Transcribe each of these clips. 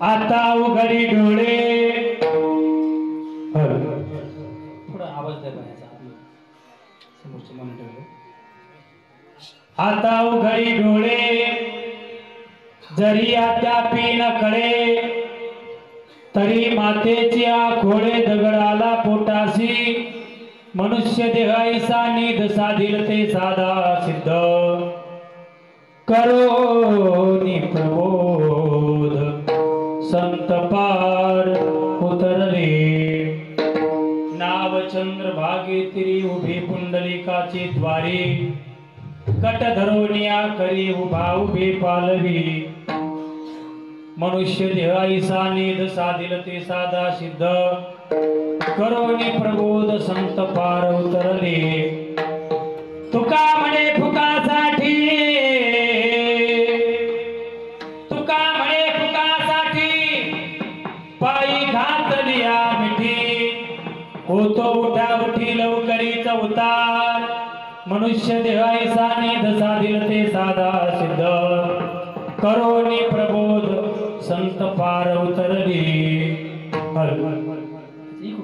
आता उघडी डोळे थोडा आवाज द्या बाहेरचा समोरचे मॉनिटर आता उघडी डोळे जरी अद्यापी न कळे तरी मातेची आखोळे दगडाला पोटाशी मनुष्य देहाईसा निध साधिल ते साधा सिद्ध करो प्रबोध संत पार उतरले नाव चंद्र भागेतिरी उभे पुंडलिकाचे द्वारे कट धरोनिया करी उभा उभे पालवी मनुष्य देहाईसा निध साधिल ते साधा सिद्ध करोनी प्रबोध संत पार उतरले तुका म्हणे फुकासाठी तुका म्हणे फुकासाठी पायी घातलिया मिठी होतो उठावठी लवकरीच उतार मनुष्य देहाईसा निध साधिल ते साधा सिद्ध करोनी प्रबोध संत पार उतरली हल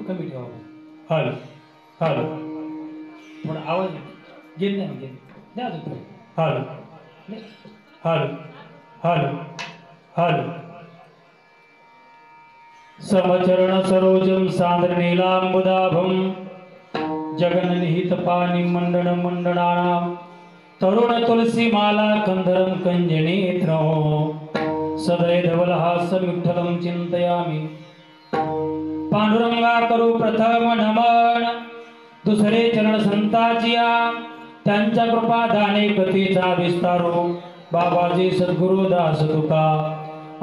कमी ठेवा हल हल थोडा आवाज घेत नाही हल हल हल हल समचरण सरोजम सांद्र नीलांबुदाभम जगन्निहित पानी मंडन मंडनानाम तरुण तुलसी माला कंधरम कंजनेत्र सदय धवलहासं विठ्ठलं चिंतयामि पांडुरंगा करू प्रथम नमन दुसरे चरण संताचिया त्यांच्या कृपा दाने कथेचा विस्तारो बाबाजी सद्गुरु दास तुका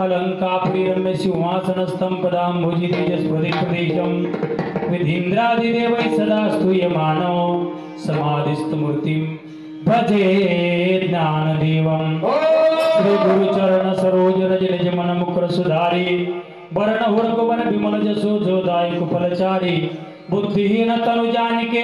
अलंकापुरी रम्य सिंहासन स्तंपदांभुजी तेजस्वदी प्रदेशम विधींद्रादिदेवै सदा स्तूयमानो समाधिस्थ मूर्तिं भजे ज्ञानदेवं श्री गुरुचरण सरोज रज निज मन मुकुर सुधारी वर्ण हुर्गवन विमल जसो जोदाय कुफलचारी बुद्धिहीन तनु जानिके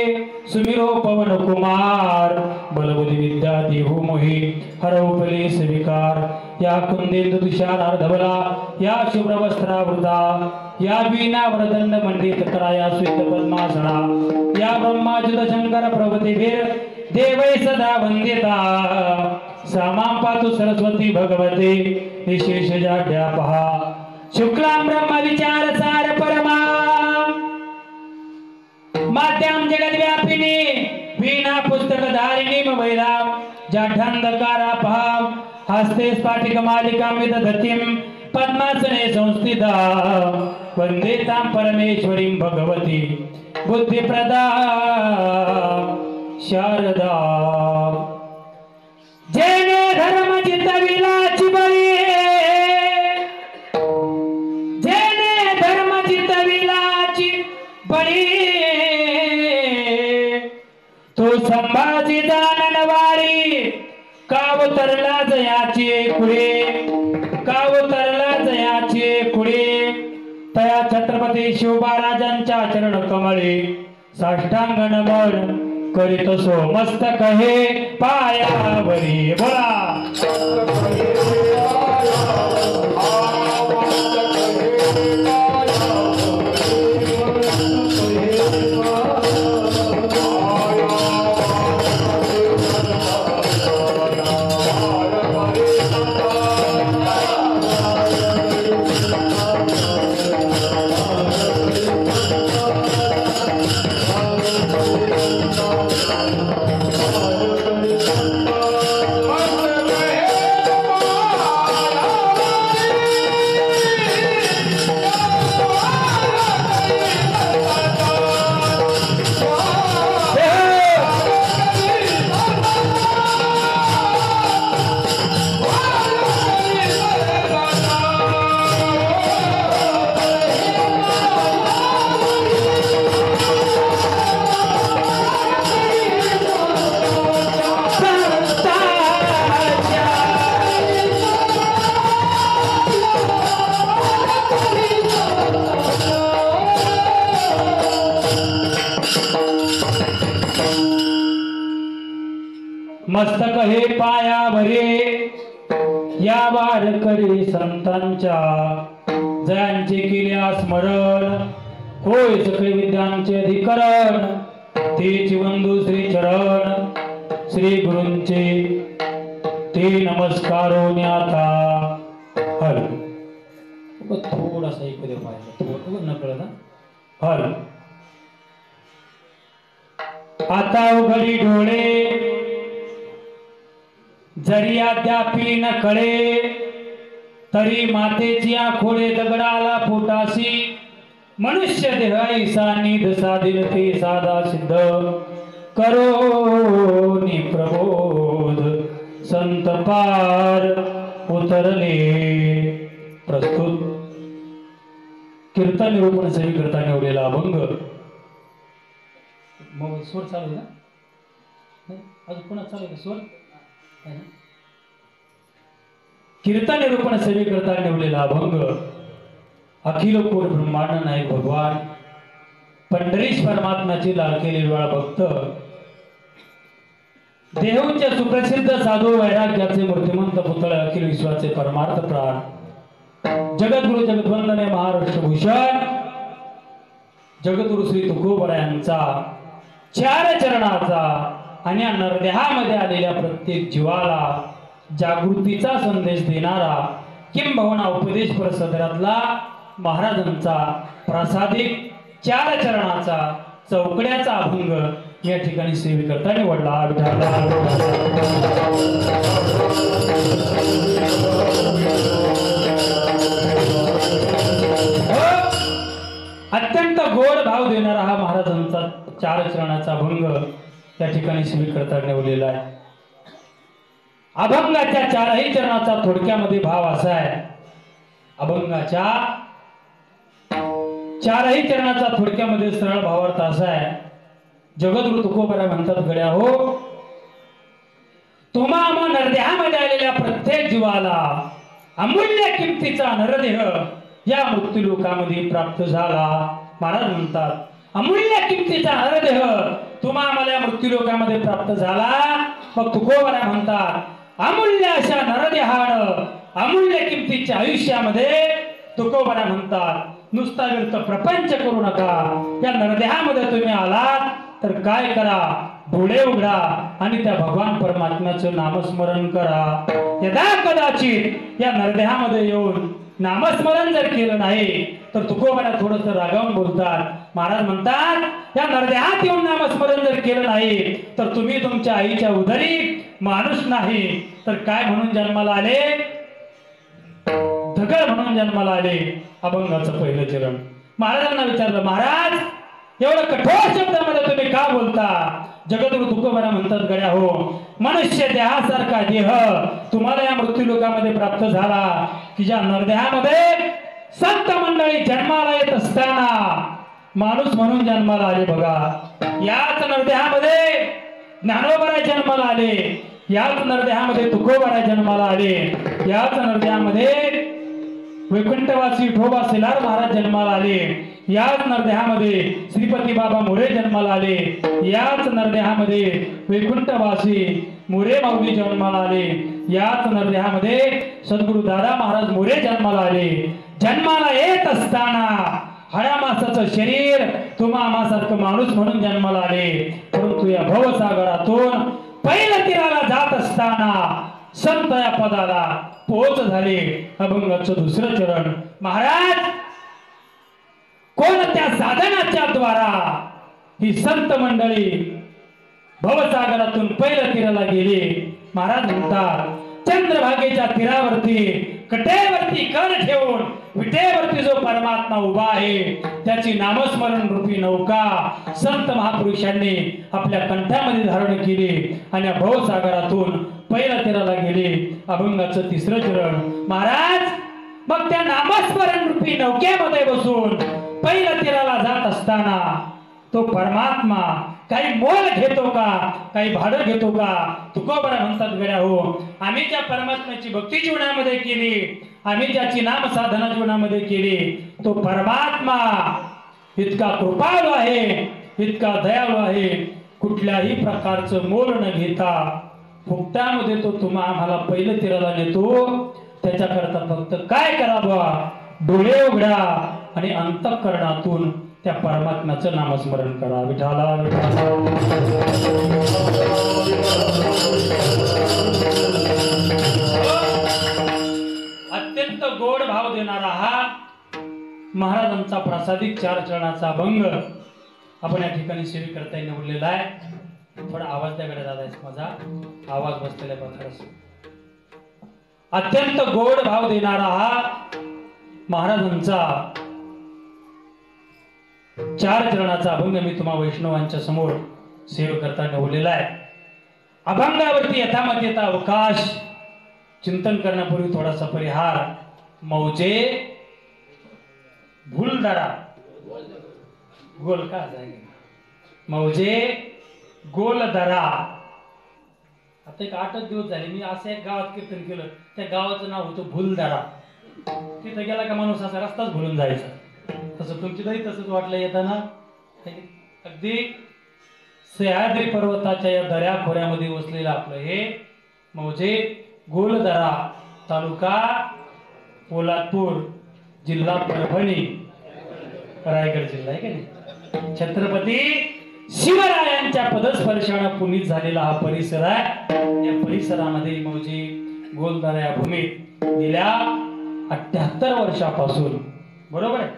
सुमिरो पवन कुमार बलबुद्धि विद्या देहु मोहि हरौ क्लेश विकार या कुंदेंदु तुषार अर्धबला या शुभ्र वस्त्रावृता या वीणा वरदंड मंडित कराया श्वेत पद्मासना या ब्रह्माच्युत शंकर प्रभृतिभिर देवै सदा वंदिता सामां पातु सरस्वती भगवते विशेष जाड्यापहा शुक्लां ब्रह्म विचार सार परमा माध्यम जगद्व्यापिनी वीणा पुस्तक धारिणी वैरा जाढंधकारा भाव हस्ते स्फाटिक मालिका विदधतिं पद्मासने संस्थिता वंदे तां परमेश्वरीं भगवती बुद्धिप्रदा शारदा जेने धर्म चित्तविलाची बळी जेने धर्म चित्तविलाची बळी तो संभाजी दाननवारी काव तरला जयाचे कुळे काव तरला जयाचे कुळे तया छत्रपती शिवबाराजांच्या चरण कमळे साष्टांग नमन करीत सो मस्तक हे पायावरी बोला मस्तक हे पायावरे या वारकरी संतांच्या जयांचे केल्या स्मरण होय सकळ विद्यांचे अधिकरण तेच बंधू श्री चरण श्री गुरूंचे ते नमस्कारो न्याता हल थोडासा ऐकू दे पाहिजे थोडं नकळत हल आता उघडी डोळे जरी अद्यापी न कळे तरी मातेची आखोळे दगडाला पोटाशी मनुष्य देह ऐसा निध साधिल ते साधा सिद्ध करो नि प्रबोध संत पार उतरले प्रस्तुत कीर्तन निरूपण सेवी करता निवडलेला अभंग मग स्वर चालू ना अजून पुन्हा चालू का स्वर कीर्तन निरूपण सेवे करता निवडलेला अभंग अखिल कोट ब्रह्मांड नायक भगवान पंढरीश परमात्म्याची लाडके निर्वाळ भक्त देहूंचे सुप्रसिद्ध साधू वैराग्याचे मूर्तिमंत पुतळे अखिल विश्वाचे परमार्थ प्राण जगद्गुरु जगद्वंदने महाराष्ट्र भूषण जगद्गुरु श्री तुकोबरा यांचा चार चरणाचा आणि नरदेहामध्ये आलेल्या प्रत्येक जीवाला जागृतीचा संदेश देणारा किंबहुना उपदेशपर सदरातला महाराजांचा प्रासादिक 4 चरणाचा चौकड्याचा अभंग या ठिकाणी सेवेकरता निवडला. अत्यंत गोड भाव देणारा हा महाराजांचा 4 चरणाचा अभंग या ठिकाणी सेवेकरता निवडलेला आहे. अभंगाच्या 4ही चरणाचा थोडक्यामध्ये भाव असा आहे. अभंगाच्या 4ही चरणाचा थोडक्यामध्ये सरळ भावार्थ असा आहे. जगद्गुरु तुकोबरा म्हणतात, गड्या हो, तुम्हा नरदेहामध्ये आलेल्या प्रत्येक जीवाला अमूल्य किमतीचा नरदेह या मृत्यूलोकामध्ये प्राप्त झाला. महाराज म्हणतात, अमूल्य किमतीचा नरदेह तुम्हा आम्हाला मृत्यूलोकामध्ये प्राप्त झाला. मग तुकोबरा म्हणतात, अमूल्य अशा नरदेहानं अमूल्य किमतीच्या आयुष्यामध्ये तुकोबरा म्हणतात, नुसता व्यर्थ प्रपंच करू नका. या नरदेहामध्ये तुम्ही आलात तर काय करा, डोळे उघडा आणि त्या भगवान परमात्म्याचं नामस्मरण करा. यदा कदाचित या नरदेहामध्ये येऊन नामस्मरण जर केलं नाही तर तुकोबरा थोडंसं रागावून बोलतात. महाराज म्हणतात, या नरदेहात येऊन नामस्मरण जर केलं नाही तर तुम्ही तुमच्या आईच्या उदरी माणूस नाही तर काय म्हणून जन्माला आले, ढगळ म्हणून जन्माला आले. अभंगाचं पहिलं चरण. महाराजांना विचारलं, महाराज एवढं कठोर शब्दामध्ये तुम्ही का बोलता? जगद्गुरु तुकोबरा म्हणतात, गड्या हो, मनुष्य देहासारखा देह तुम्हाला या मृत्यूलोकामध्ये प्राप्त झाला की ज्या नरदेहामध्ये संत मंडळी जन्माला येत असताना माणूस म्हणून जन्माला आले. बघा, याच नरदेहामध्ये ज्ञानोबरा जन्माला आले, याच नरदेहामध्ये तुकोबरा जन्माला आले, याच नरदेहामध्ये वैकुंठवासी विठोबा शेलार महाराज जन्माला आले, याच नरदेहामध्ये श्रीपती बाबा मोरे जन्माला आले, याच नरदेहामध्ये वैकुंठवासी मोरे माऊली जन्माला आले, याच नरदेहामध्ये सद्गुरु दादा महाराज मोरे जन्माला आले. जन्माला येत असताना हळ्या मासाचं शरीर तुम्हा आम्हासारखं माणूस म्हणून जन्माला आले. परंतु या भवसागरातून पहिल्या तीराला जात असताना संत या पदाला पोच झाले. अभंगाचं दुसरं चरण. महाराज कोणत्या साधनाच्या द्वारा ही संत मंडळी भवसागरातून पहिल्या तीराला गेली? महाराज म्हणतात, चंद्रभागेच्या तीरावरती कटेवरती कर ठेवून विटेवरती जो परमात्मा उभा आहे त्याची नामस्मरण रूपी नौका संत महापुरुषांनी आपल्या कंठामध्ये धारण केली आणि भवसागरातून पहिल्या तीराला गेले. अभंगाचं तिसरं चरण. महाराज मग त्या नामस्मरण रूपी नौकेमध्ये बसून पहिल्या तीराला जात असताना तो परमात्मा काही मोल घेतो का, काही भाडं घेतो का? तुकोबरा म्हणतात, गड्या हो, आम्ही ज्या परमात्म्याची भक्ती जीवनामध्ये केली, आम्ही ज्याची नाम साधना जीवनामध्ये केली, तो परमात्मा इतका कृपाळू आहे, इतका दयाळू आहे, कुठल्याही प्रकारचं मोल न घेता फुकटामध्ये तो तुम्हा आम्हाला पहिल्या तीराला नेतो. त्याच्याकरता फक्त काय करावं, डोळे उघडा आणि अंतःकरणातून त्या परमात्म्याचं नामस्मरण करा. विठाला अत्यंत गोड भाव देणारा हा महाराजांचा प्रासादिक 4 चरणाचा अभंग आपण या ठिकाणी सेवेकरता निवडलेला आहे. थोडा आवाज द्याकडे दादा, माझा आवाज बसलेला आहे. अत्यंत गोड भाव देणारा हा महाराजांचा 4 चरणाचा अभंग मी तुम्हा वैष्णवांच्या समोर सेवेकरता निवडलेला आहे. अभंगावरती यथामथेचा अवकाश चिंतन करण्यापूर्वी थोडासा परिहार. मौजे भूलदरा गोल का जाएगा, मौजे गोलदरा. आता एक 8 दिवस झाले मी असं एक गावात कीर्तन केलं, त्या गावाचं नाव होतं भूलदरा. तिथं गेला का माणूस असा रस्ताच भुलून जायचा. तसं तुमच्यातही तसंच वाटलं येताना. अगदी सह्याद्री पर्वताच्या या दऱ्या खोऱ्यामध्ये वसलेलं आपलं हे मौजे गोलदरा, तालुका पोलादपूर, जिल्हा परभणी, रायगड जिल्हा आहे का नाही. छत्रपती शिवरायांच्या पदस्पर्शाने पुनीत झालेला हा परिसर आहे. या परिसरामध्ये मौजे गोलदारा या भूमीत गेल्या 78 वर्षापासून, बरोबर आहे?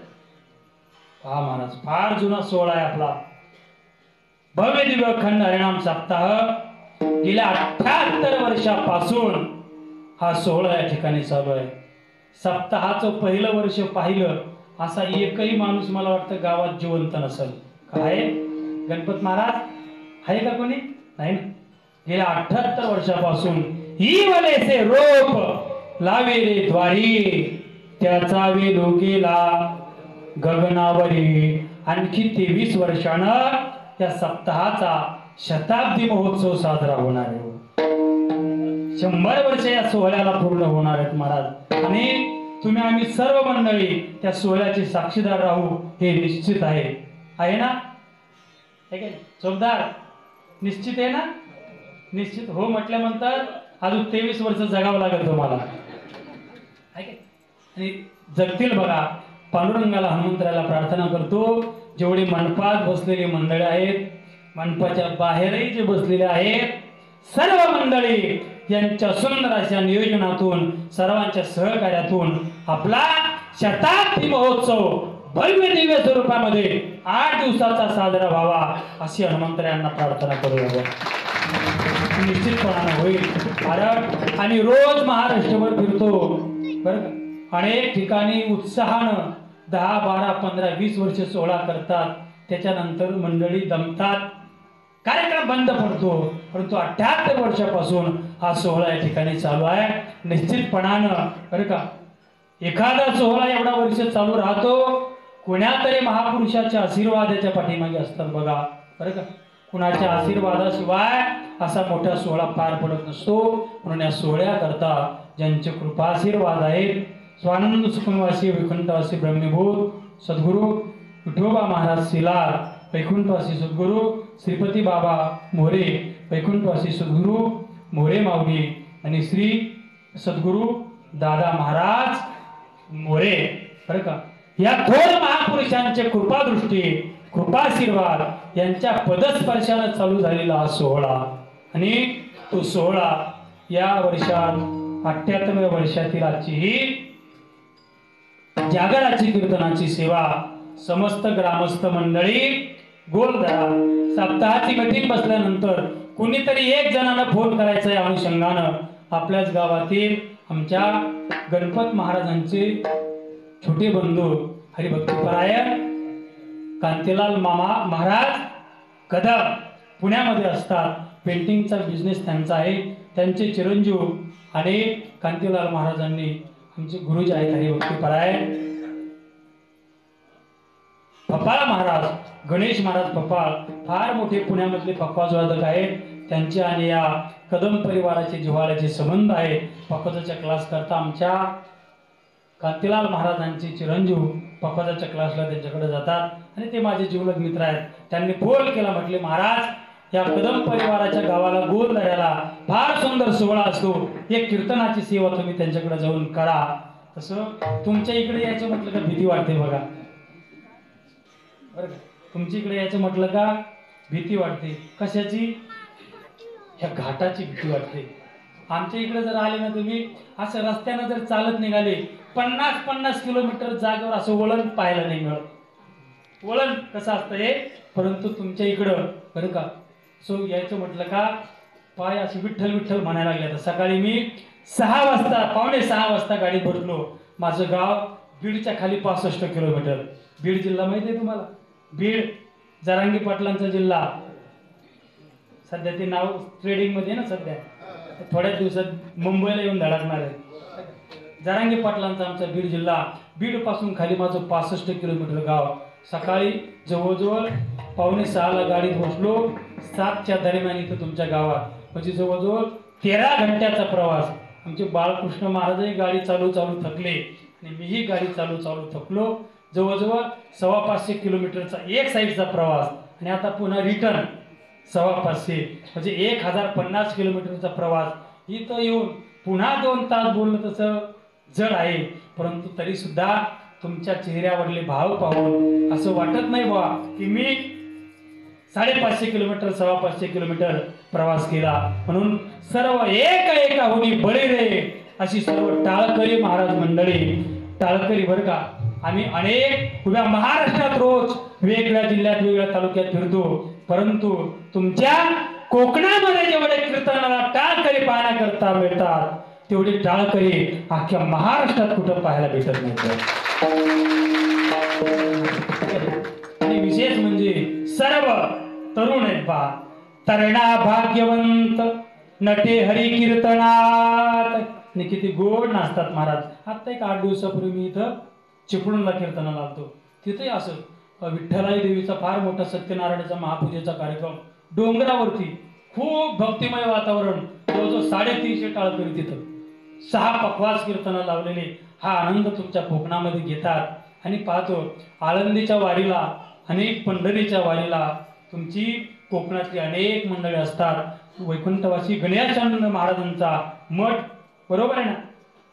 हा महाराज फार जुना सोहळा आहे आपला. भव्य दिव्य अखंड हरिनाम सप्ताह गेल्या 78 वर्षापासून हा सोहळा या ठिकाणी चालू आहे. सप्ताहाचं पहिलं वर्ष पाहिलं असा एकही माणूस मला वाटतं गावात जिवंत नसेल. काय गणपत महाराज आहे का कोणी? नाही ना. गेल्या 78 वर्षापासून ही वलेसे रोप लावे रे द्वारी, त्याचा वेलो गेला गगनावरी. आणखी 23 वर्षानं या सप्ताहाचा शताब्दी महोत्सव साजरा होणार आहे. 100 वर्ष या सोहळ्याला पूर्ण होणार आहेत महाराज. आणि तुम्ही आम्ही सर्व मंडळी त्या सोहळ्याचे साक्षीदार राहू हे निश्चित आहे ना? चौकदार निश्चित आहे ना? निश्चित हो म्हटल्यानंतर अजून 23 वर्ष जगावं लागेल तुम्हाला. आणि जगतील बघा. पांडुरंगाला हनुमंतराला प्रार्थना करतो, जेवढे मंडपात बसलेले मंडळी आहेत, मंडपाच्या बाहेरही जे बसलेले आहेत, सर्व मंडळी यांच्या सुंदर अशा नियोजनातून, सर्वांच्या सहकार्यातून आपला शताब्दी महोत्सव भव्य दिव्य स्वरूपामध्ये 8 दिवसाचा साजरा व्हावा अशी हनुमंतरायांना प्रार्थना करूया. निश्चितपणाने होईल. आणि रोज महाराष्ट्रभर फिरतो बरं का. अनेक ठिकाणी उत्साहानं 10, 12, 15, 20 वर्ष सोहळा करतात. त्याच्यानंतर मंडळी दमतात, कार्यक्रम बंद पडतो. परंतु 78 वर्षापासून हा सोहळा या ठिकाणी चालू आहे. निश्चितपणानं बरं का, एखादा सोहळा एवढा वर्ष चालू राहतो, कोण्यातरी महापुरुषाच्या आशीर्वादाच्या पाठीमागे असतात बघा बरं का. कुणाच्या आशीर्वादाशिवाय असा मोठा सोहळा पार पडत नसतो. म्हणून या सोहळ्याकरता ज्यांचे कृपा आशीर्वाद आहेत, स्वानंद सुखनवासी वैकुंठवासी ब्रह्मीभूत सद्गुरू विठोबा महाराज शिलार, वैकुंठवासी सद्गुरू श्रीपती बाबा मोरे, वैकुंठवासी सद्गुरू मोरे माऊली आणि श्री सद्गुरू दादा महाराज मोरे बरं का, या थोर महापुरुषांचे कृपादृष्टी, कृपाशीर्वाद यांच्या पदस्पर्शाने चालू झालेला हा सोहळा. आणि तो सोहळा या वर्षात 78व्या वर्षातील आजची ही जागराची कीर्तनाची सेवा समस्त ग्रामस्थ मंडळी गोलदरा सप्ताहाची मीटिंग बसल्यानंतर कुणीतरी एक जणांना फोन करायचा या अनुषंगानं आपल्याच गावातील आमच्या गणपत महाराजांचे छोटे बंधू हरिभक्तीपरायण कांतीलाल मामा महाराज कदम पुण्यामध्ये असतात. पेंटिंगचा बिझनेस त्यांचा आहे. त्यांचे चिरंजीव आणि कांतीलाल महाराजांनी आमचे गुरुजी आहेत हरिभक्तीपरायण पप्पाळ महाराज, गणेश महाराज पप्पाळ फार मोठे पुण्यामधले पप्पाजवादक आहेत. त्यांचे आणि या कदम परिवाराचे जिव्हाळ्याचे संबंध आहे. पप्पाचा क्लास करता आमच्या कांतीलाल महाराजांचे चिरंजीव पप्पाच्या क्लासला त्यांच्याकडे जातात आणि ते माझे जिवलग मित्र आहेत. त्यांनी फोन केला, म्हटले महाराज या कदम परिवाराच्या गावाला गोलदऱ्याला फार सुंदर सोहळा असतो, एक कीर्तनाची सेवा तुम्ही त्यांच्याकडे जाऊन करा. तसं तुमच्या इकडे यायचं म्हटलं का भीती वाटते बघा बरं का. तुमच्या इकडे यायचं म्हटलं का भीती वाटते. कशाची? ह्या घाटाची भीती वाटते. आमच्या इकडे जर आले ना तुम्ही असं रस्त्यानं जर चालत निघाले 50-50 किलोमीटर जागेवर असं वळण पाहायला नाही मिळत. वळण कसं असतं हे, परंतु तुमच्या इकडं बरं का सो यायचं म्हटलं का पाय असे विठ्ठल विठ्ठल म्हणायला लागले. तर सकाळी मी 6 वाजता 5:45 वाजता गाडी भरलो. माझं गाव बीडच्या खाली 65 किलोमीटर. बीड जिल्हा माहिती आहे तुम्हाला? बीड जरांगी पाटलांचा जिल्हा. सध्या ते नाव ट्रेडिंग मध्ये ना सध्या, थोड्याच दिवसात मुंबईला येऊन धडकणार आहे. जरांगी पाटलांचा आमचा बीड जिल्हा. बीड पासून खाली माझं 65 किलोमीटर गाव. सकाळी जवळजवळ 5:45ला गाडीत बसलो, 7च्या दरम्यान इथं तुमच्या गावात, म्हणजे जवळजवळ 13 घंट्याचा प्रवास. आमचे बाळकृष्ण महाराजही गाडी चालू थकले आणि मीही गाडी चालू थकलो. जवळजवळ 550 किलोमीटरचा एक साईडचा प्रवास आणि आता पुन्हा रिटर्न 550 म्हणजे 1050 किलोमीटरचा प्रवास. इथं येऊन पुन्हा 2 तास बोलणं तसं जड आहे, परंतु तरी सुद्धा तुमच्या चेहऱ्यावरले भाव पाहून असं वाटत नाही बा की मी 550 किलोमीटर 550 किलोमीटर प्रवास केला. म्हणून सर्व एका होणी बळी रे अशी सर्व टाळकरी महाराज मंडळी, टाळकरी बरं का. आम्ही अनेक उभ्या महाराष्ट्रात रोज वेगवेगळ्या जिल्ह्यात वेगवेगळ्या तालुक्यात फिरतो, परंतु तुमच्या कोकणामध्ये जेवढे कीर्तनाला टाळकरी पाहण्याकरता मिळतात तेवढे टाळकरी अख्ख्या महाराष्ट्रात कुठं पाहायला भेटत नाही. आणि विशेष म्हणजे सर्व तरुण आहेत पहा. तरणा भाग्यवंत नटे हरी कीर्तनात. किती गोड नाचतात महाराज. आता एक 8 दिवसापूर्वी मी इथं चिपळूणला कीर्तनाला आलतो. तिथे असं विठ्ठलाई देवीचा फार मोठा सत्यनारायणाचा महापूजेचा कार्यक्रम डोंगरावरती, खूप भक्तिमय वातावरण. जवळजवळ 350 टाळकरी तिथं 6 पखवाज कीर्तन लावलेले. हा आनंद तुमच्या कोकणामध्ये घेतात. आणि पाहतो आळंदीच्या वारीला, अनेक पंढरीच्या वारीला तुमची कोकणातली अनेक मंडळी असतात. वैकुंठवासी गणेशानंद महाराजांचा मठ बरोबर आहे ना,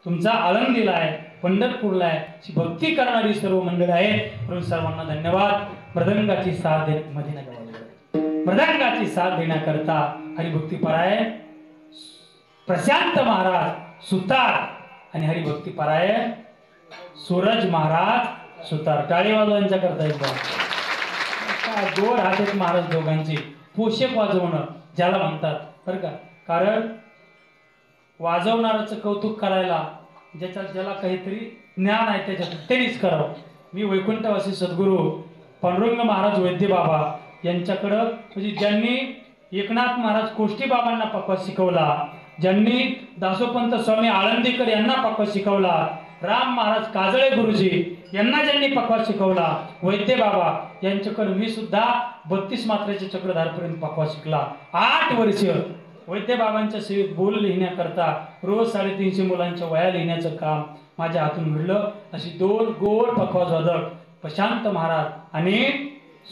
तुमचा आळंदीला आहे, पंढरपूरला आहे. अशी भक्ती करणारी सर्व मंडळी आहेत. म्हणून सर्वांना धन्यवाद. मृदंगाची साथ मृदंगाची साथ देण्याकरता हरिभक्तीपरायण प्रशांत महाराज सुतार आणि हरिभक्तीपरायण सूरज महाराज सुतार. टाळी वाजवायच्या करता एकदा जोड हात महाराज दोघांची. पोषक वाजवणं ज्याला म्हणतात बरं का. कारण वाजवणाऱ्याचं कौतुक करायला ज्याला काहीतरी ज्ञान आहे त्याच्यात त्यांनीच करावं. मी वैकुंठवासी सद्गुरू पांडुरंग महाराज वैद्य बाबा यांच्याकडं, म्हणजे ज्यांनी एकनाथ महाराज कोष्टी बाबांना पक्वास शिकवला, ज्यांनी दासोपंत स्वामी आळंदीकर यांना पक्वास शिकवला, राम महाराज काजळे गुरुजी यांना ज्यांनी पक्वास शिकवला, वैद्य बाबा यांच्याकडे मी सुद्धा 32 मात्रेचे चक्रधारपर्यंत पक्वास शिकला. 8 वर्ष वैद्य बाबांच्या सेवेत बोल लिहिण्याकरता रोज 350 मुलांच्या वया लिहिण्याचं काम माझ्या हातून घडलं. अशी 2 गोड पखवाज वादक प्रशांत महाराज आणि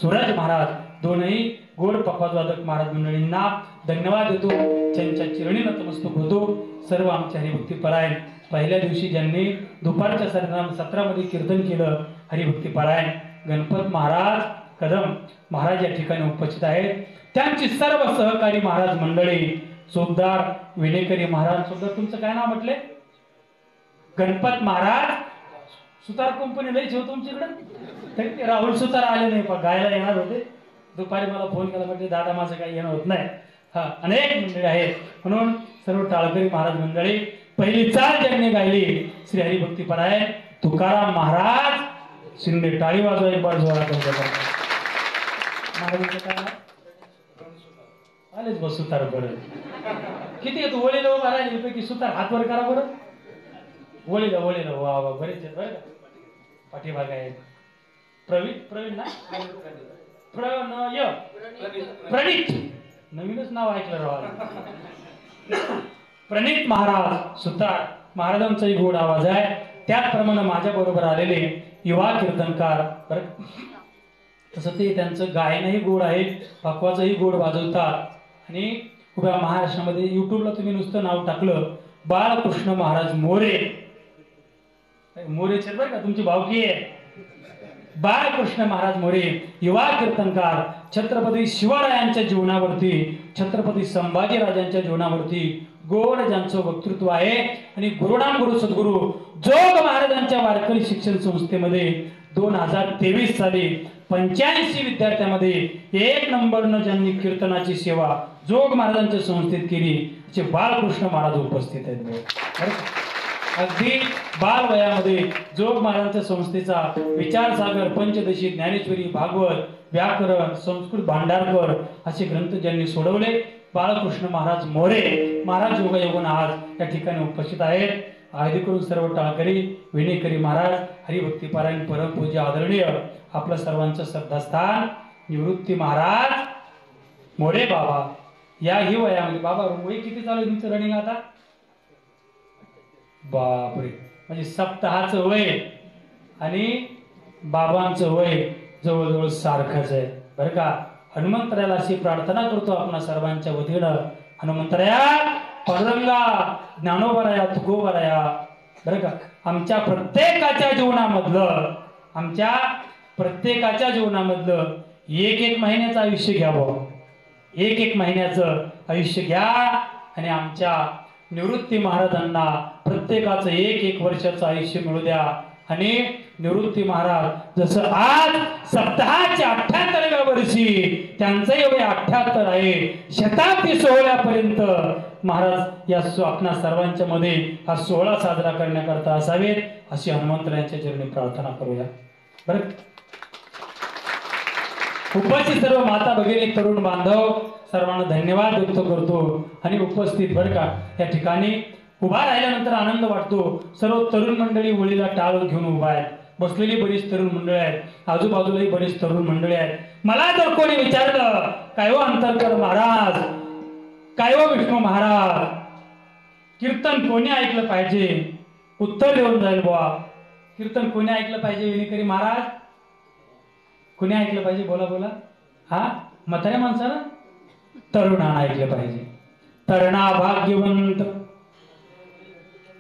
सूरज महाराज, दोनही गोड पखवाज वादक महाराज मंडळींना धन्यवाद देतो. त्यांच्या चरणी नतमस्तक होतो. सर्व आमच्या हरिभक्तीपरायण पहिल्या दिवशी ज्यांनी दुपारच्या सत्रामध्ये कीर्तन केलं हरिभक्तीपरायण गणपत महाराज कदम महाराज या ठिकाणी उपस्थित आहेत. त्यांची सर्व सहकारी महाराज मंडळी, सोबदार विनेकरी महाराज. सोबदार तुमचं काय नाव म्हटले? गणपत महाराज सुतार कंपनी लई ठेव तुमच्याकडे. तरी ते राहुल सुतार आले नाही, पण गायला येणार होते. दुपारी मला फोन केला, म्हटले दादा माझं काही येणं होत नाही. हा अनेक मंडळी आहेत. म्हणून सर्व टाळकरी महाराज मंडळी पहिली 4 ज्यांनी गायली श्री हरिभक्तीपरायण तुकाराम महाराज शिंदे. टाळी वाजवा एक बार जोरात आलेच बस सुतार. बरं किती येतो ओळीला उभा राहिले पैकी सुतार हात वर करा बरं. ओळीला वा वा बरेच बरं का. पाठीभाग आहे प्रवीण ना प्रणित नवीनच नाव ऐकलं राव. प्रणित महाराज सुतार महाराजांचाही गोड आवाज आहे. त्याचप्रमाणे माझ्या बरोबर आलेले युवा कीर्तनकार बरं, तसं ते त्यांचं गायनही गोड आहे, पखवाजही गोड वाजवतात. आणि उभ्या महाराष्ट्रामध्ये युट्यूबला तुम्ही नुसतं नाव टाकलं बाळकृष्ण महाराज मोरे, मोरेचे बरं का तुमची भावकी आहे. बाळकृष्ण महाराज मोरे युवा कीर्तनकार छत्रपती शिवरायांच्या जीवनावरती, छत्रपती संभाजीराजांच्या जीवनावरती गोड ज्यांचं वक्तृत्व आहे. आणि गुरुनाम गुरु सद्गुरू जोग महाराजांच्या वारकरी शिक्षण संस्थेमध्ये 2023 साली 85 विद्यार्थ्यांमध्ये 1 नंबरनं ज्यांनी कीर्तनाची सेवा जोग महाराजांच्या संस्थेत केली असे बाळकृष्ण महाराज उपस्थित आहेत. अगदी बाल वयामध्ये जोग महाराजांच्या संस्थेचा विचारसागर, पंचदशी, ज्ञानेश्वरी, भागवत, व्याकरण, संस्कृत भांडारकर असे ग्रंथ ज्यांनी सोडवले बाळकृष्ण महाराज मोरे महाराज योगायोगन आज या ठिकाणी उपस्थित आहेत. आधी करून सर्व टाळकरी विनेकरी महाराज हरिभक्तीपरायण परमपूज्य आदरणीय आपलं सर्वांचं श्रद्धास्थान निवृत्ती महाराज मोरे बाबा या ही वयामध्ये. बाबा वय किती चालू तुमचं रनिंग आता? बापरे, म्हणजे सप्ताहाचं वय आणि बाबांचं वय जवळजवळ सारखंच आहे बरं का. हनुमंतरायाला अशी प्रार्थना करतो आपण सर्वांच्या वतीनं, हनुमंतराया पांडुरंगा ज्ञानोबराया तुकोबराया बरं का. आमच्या प्रत्येकाच्या जीवनामधलं एक एक महिन्याचं आयुष्य घ्यावं, एक एक महिन्याचं आयुष्य घ्या आणि आमच्या निवृत्ती महाराजांना प्रत्येकाचं एक एक वर्षाचं आयुष्य मिळू द्या. आणि निवृत्ती महाराज जसं आज सप्ताहाच्या 78व्या वर्षी त्यांचं एवढे 78 आहे, शताब्दी सोहळ्यापर्यंत महाराज या आपणा सर्वांच्या मध्ये हा सोहळा साजरा करण्याकरता असावेत अशी हनुमंतरायांच्या चरणी प्रार्थना करूया. बरं, उपस्थित सर्व माता भगिनी तरुण बांधव सर्वांना धन्यवाद व्यक्त करतो. आणि उपस्थित बरं का या ठिकाणी उभा राहिल्यानंतर आनंद वाटतो. सर्व तरुण मंडळी वळीला टाळ घेऊन उभा आहेत. बसलेली बरीच तरुण मंडळी आहेत, आजूबाजूलाही बरीच तरुण मंडळी आहेत. मला जर कोणी विचारलं काय हो अंतरकर महाराज, काय हो विष्णू महाराज, कीर्तन कोणी ऐकलं पाहिजे, उत्तर देऊन जाईल बुवा. कीर्तन कोणी ऐकलं पाहिजे विनेकरी महाराज, कोणी ऐकलं पाहिजे, बोला बोला. हा, म्हाताऱ्या माणसानं, तरुणानं ऐकलं पाहिजे. तरुणा भाग्यवंत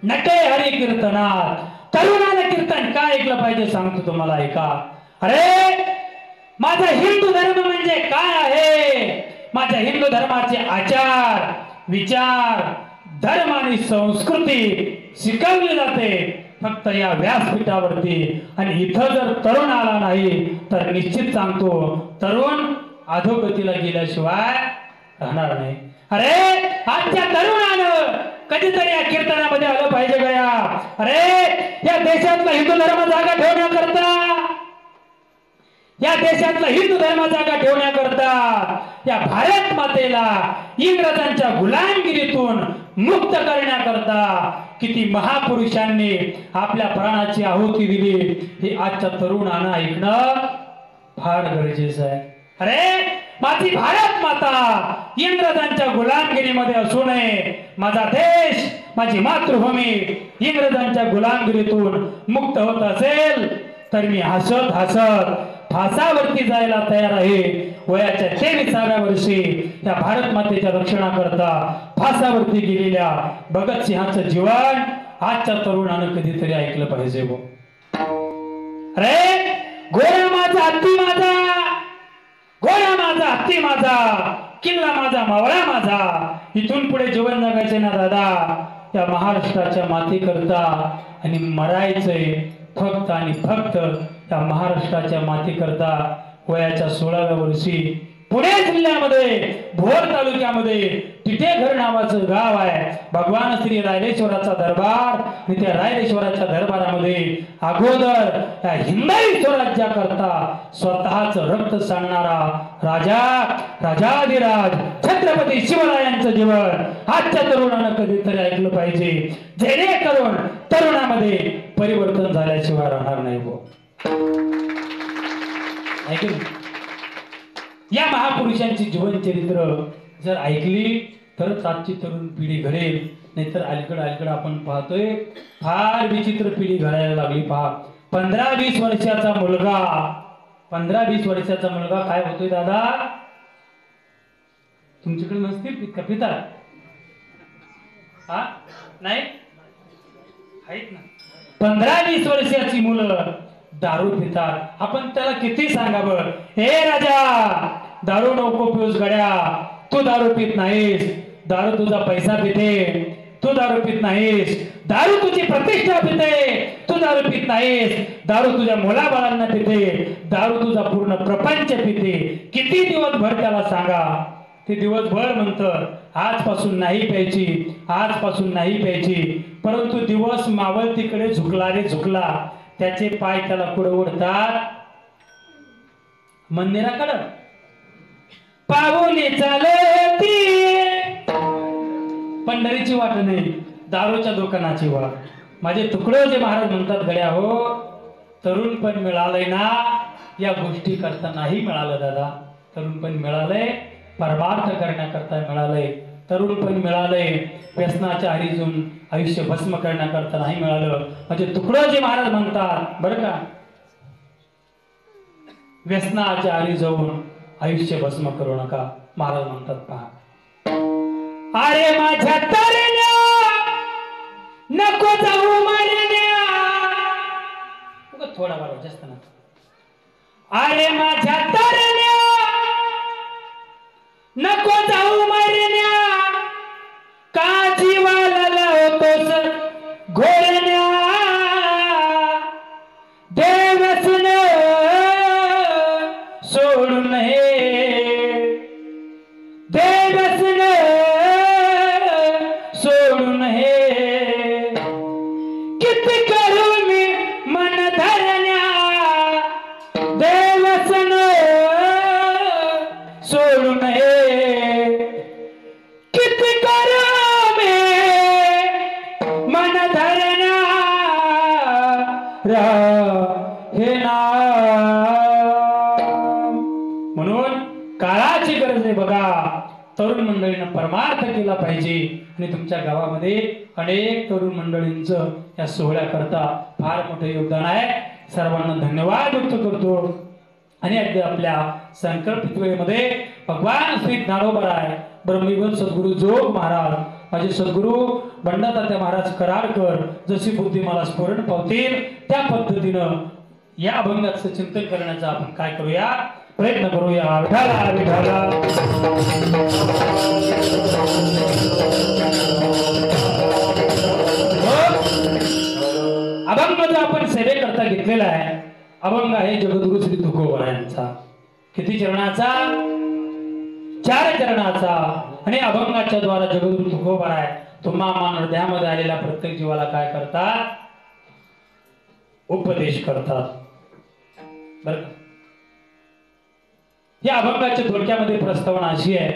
नटे हरी कीर्तनात. तरुणाने कीर्तन काय ऐकलं पाहिजे सांगतो तुम्हाला, ऐका. अरे माझा हिंदू धर्म म्हणजे काय आहे, माझ्या हिंदू धर्माचे आचार विचार धर्म आणि संस्कृती शिकवली जाते फक्त या व्यासपीठावरती. आणि इथं जर तरुण आला नाही तर निश्चित सांगतो तरुण अधोगतीला गेल्याशिवाय राहणार नाही. अरे आजच्या तरुणानं कधीतरी या कीर्तनामध्ये आलं पाहिजे गया. अरे या देशातला हिंदू धर्म जागा ठेवण्याकरता, या देशातला हिंदू धर्म जागा ठेवण्याकरता या भारत मातेला इंग्रजांच्या गुलामगिरीतून मुक्त करण्याकरता किती महापुरुषांनी आपल्या प्राणाची आहुती दिली हे आजच्या तरुणांना ऐकणं फार गरजेचं आहे. अरे माझी भारत माता इंग्रजांच्या गुलामगिरीमध्ये असू नये, माझा देश माझी मातृभूमी इंग्रजांच्या गुलामगिरीतून मुक्त होत असेल तर मी हसत हसत फासावरती जायला तयार आहे. वयाच्या 23व्या वर्षी या भारत मातेच्या रक्षणाकरता फासावरती गेलेल्या भगतसिंहाचं जीवन आजच्या तरुणानं कधीतरी ऐकलं पाहिजे. अरे घोडा माझा हत्ती माझा, घोडा माझा हत्ती माझा, किल्ला माझा मावळा माझा. इथून पुढे जीवन जगायचे ना दादा या महाराष्ट्राच्या मातीकरता आणि मरायचंय फक्त आणि फक्त या महाराष्ट्राच्या मातीकरता. वयाच्या 16व्या वर्षी पुणे जिल्ह्यामध्ये भोर तालुक्यामध्ये टिटेघर नावाचं गाव आहे. भगवान श्री रायरेश्वराचा दरबार. आणि त्या रायरेश्वराच्या दरबारामध्ये अगोदर त्या हिंदवी स्वराज्याकरता स्वतःच रक्त सांडणारा राजा राजाधिराज छत्रपती शिवरायांचं जीवन आजच्या तरुणानं कधीतरी ऐकलं पाहिजे, जेणेकरून तरुणामध्ये परिवर्तन झाल्याशिवाय राहणार नाही. ऐकलं, या महापुरुषांची जीवनचरित्र जर ऐकली तरच आजची तरुण पिढी घडेल. नाहीतर अलीकडे आपण पाहतोय फार विचित्र पिढी घडायला लागली. पहा 15-20 वर्षाचा मुलगा, 15-20 वर्षाचा मुलगा काय होतोय दादा, तुमच्याकडे नसतील का पिता? हा नाही आहेत ना. 15-20 वर्षाची मुलं दारू पितात. आपण त्याला किती सांगावं, हे राजा दारू नको पिऊस गड्या, तू दारू पित नाहीस, दारू तुझा पैसा पिते, तू दारू पित नाहीस, दारू तुझी प्रतिष्ठा पिते, तू दारू पित नाहीस, दारू तुझ्या मुलाबाळांना पिते, दारू तुझा पूर्ण प्रपंच पिते. किती दिवसभर त्याला सांगा, ते दिवसभर म्हणतं आजपासून नाही प्यायची, आजपासून नाही प्यायची. परंतु दिवस मावळ तिकडे झुकला रे झुकला, त्याचे पाय त्याला कुठे ओढतात, मंदिराकडं. पाऊली चालती पंढरीची वाट नाही, दारूच्या दुकानाची वाट. माझे तुकडे जे महाराज म्हणतात गड्या हो, तरुण पण मिळालंय ना या गोष्टी करता नाही मिळालं दादा. तरुण पण मिळालंय परमार्थ करण्याकरता मिळालंय, तरुण पण मिळालंय व्यसनाच्या आहारी जाऊन आयुष्य भस्म करण्याकरता नाही मिळालं. म्हणजे तुकडं जे महाराज म्हणतात बरं का, व्यसनाच्या आहारी जाऊन आयुष्य भस्म करू नका महाराज म्हणतात. पहा, अरे माझ्या तरण्या नको जाऊ मरण्या, थोडा बरोबर जास्त ना. अरे माझ्या तरण्या नको जाऊ मरण्या का जीवाला लावतोस घोरण्या देवसन सोडून हे देवसन सोडून हे किती करू मी मन धरण्या देवसन सोडून हे किती करू मी मन धरण्या हे ना म्हणून काळाची गरज आहे बघा. तरुण मंडळीनं परमार्थ केला पाहिजे आणि तुमच्या गावामध्ये अनेक तरुण मंडळींचं या सोहळ्याकरता फार मोठं योगदान आहे. सर्वांना धन्यवाद व्यक्त करतो आणि अगदी आपल्या संकल्पित वेळेमध्ये भगवान श्री ज्ञानोबराय ब्रह्मविद्वान सद्गुरु जोग महाराज माझे सद्गुरु बंडातात्या महाराज कराडकर जशी बुद्धी मला स्फुरण पावतील त्या पद्धतीनं या अभंगाचं चिंतन करण्याचा आपण काय करूया प्रयत्न करूया. विठाला विठाला अभंग जो आपण सेवेकरता घेतलेला आहे अभंग आहे जगद्गुरु श्री तुकोबरायांचा. किती चरणाचा? 4 चरणाचा. आणि अभंगाच्या द्वारा जगद्गुरु तुकोबराय तुम्हा हृदयामध्ये आलेल्या प्रत्येक जीवाला काय करतात? उपदेश करतात. बरं या अभंगाच्या थोडक्यामध्ये प्रस्तावना अशी आहे.